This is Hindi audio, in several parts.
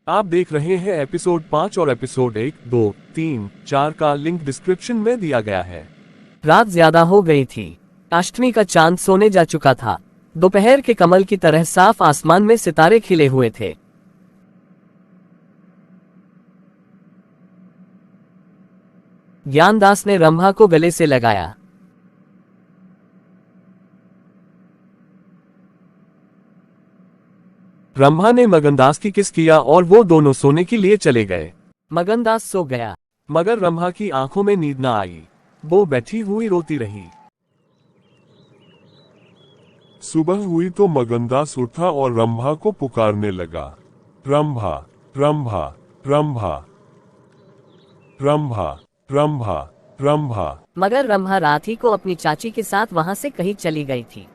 आप देख रहे हैं एपिसोड 5 और एपिसोड 1, 2, 3, 4 का लिंक डिस्क्रिप्शन में दिया गया है। रात ज्यादा हो गई थी। अष्टमी का चांद सोने जा चुका था। दोपहर के कमल की तरह साफ आसमान में सितारे खिले हुए थे। ज्ञानदास ने रंभा को गले से लगाया। रंभा ने मगनदास की किस किया और वो दोनों सोने के लिए चले गए। मगनदास सो गया, मगर रंभा की आंखों में नींद न आई। वो बैठी हुई रोती रही। सुबह हुई तो मगनदास उठा और रंभा को पुकारने लगा, रंभा रंभा रंभा रंभा रंभा रंभा। मगर रंभा रात ही को अपनी चाची के साथ वहां से कहीं चली गई थी।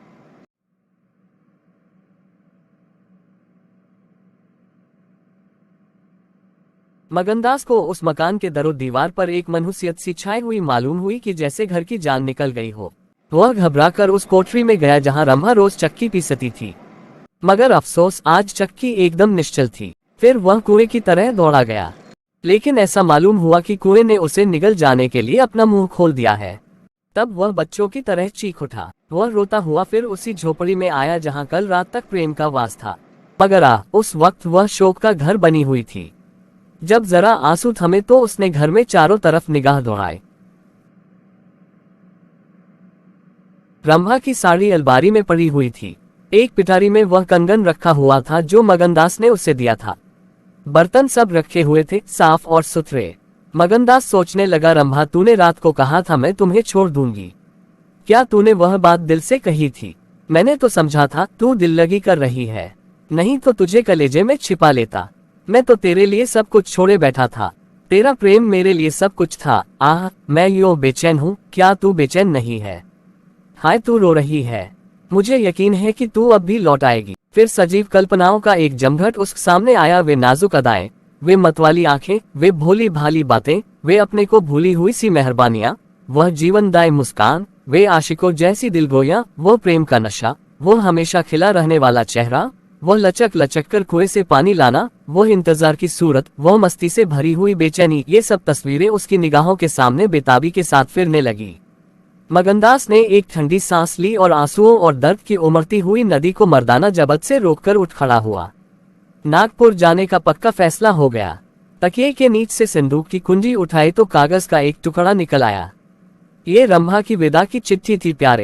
मगनदास को उस मकान के दरो दीवार पर एक मनहूसियत सी छाई हुई मालूम हुई कि जैसे घर की जान निकल गई हो। वह घबराकर उस कोठरी में गया जहां रंभा रोज चक्की पीसती थी। मगर अफसोस, आज चक्की एकदम निश्चल थी। फिर वह कुएं की तरह दौड़ा गया, लेकिन ऐसा मालूम हुआ कि कुएं ने उसे निगल जाने के लिए अपना मुंह खोल दिया है। तब वह बच्चों की तरह चीख उठा। वह रोता हुआ फिर उसी झोपड़ी में आया जहां कल रात तक प्रेम का वास था। मगर उस वक्त वह शोक का घर बनी हुई थी। जब जरा आंसू थमे तो उसने घर में चारों तरफ निगाह दौड़ाई। रंभा की साड़ी अलमारी में पड़ी हुई थी। एक पिटारी में वह कंगन रखा हुआ था जो मगनदास ने उसे दिया था। बर्तन सब रखे हुए थे, साफ और सुथरे। मगनदास सोचने लगा, रंभा, तूने रात को कहा था मैं तुम्हें छोड़ दूंगी। क्या तूने वह बात दिल से कही थी? मैंने तो समझा था तू दिल लगी कर रही है, नहीं तो तुझे कलेजे में छिपा लेता। मैं तो तेरे लिए सब कुछ छोड़े बैठा था। तेरा प्रेम मेरे लिए सब कुछ था। आह, मैं यूं बेचैन हूँ, क्या तू बेचैन नहीं है? हाय, तू रो रही है। मुझे यकीन है कि तू अब भी लौट आएगी। फिर सजीव कल्पनाओं का एक जमघट उसके सामने आया। वे नाजुक अदाएं, वे मतवाली आंखें, वे भोली भाली बातें, वे अपने को भूली हुई सी मेहरबानियां, वह जीवनदायी मुस्कान, वे आशिकों जैसी दिलगोया, वो प्रेम का नशा, वो हमेशा खिला रहने वाला चेहरा, वह लचक लचक कर कुएं से पानी लाना, वह इंतजार की सूरत, वह मस्ती से भरी हुई बेचैनी, ये सब तस्वीरें उसकी निगाहों के सामने बेताबी के साथ फिरने लगी। मगनदास ने एक ठंडी सांस ली और आंसुओं और दर्द की उमड़ती हुई नदी को मर्दाना जबत से रोककर उठ खड़ा हुआ। नागपुर जाने का पक्का फैसला हो गया। तकिए के नीचे से संदूक की कुंजी उठाई तो कागज का एक टुकड़ा निकल आया। ये रंभा की विदा की चिट्ठी थी। प्यारे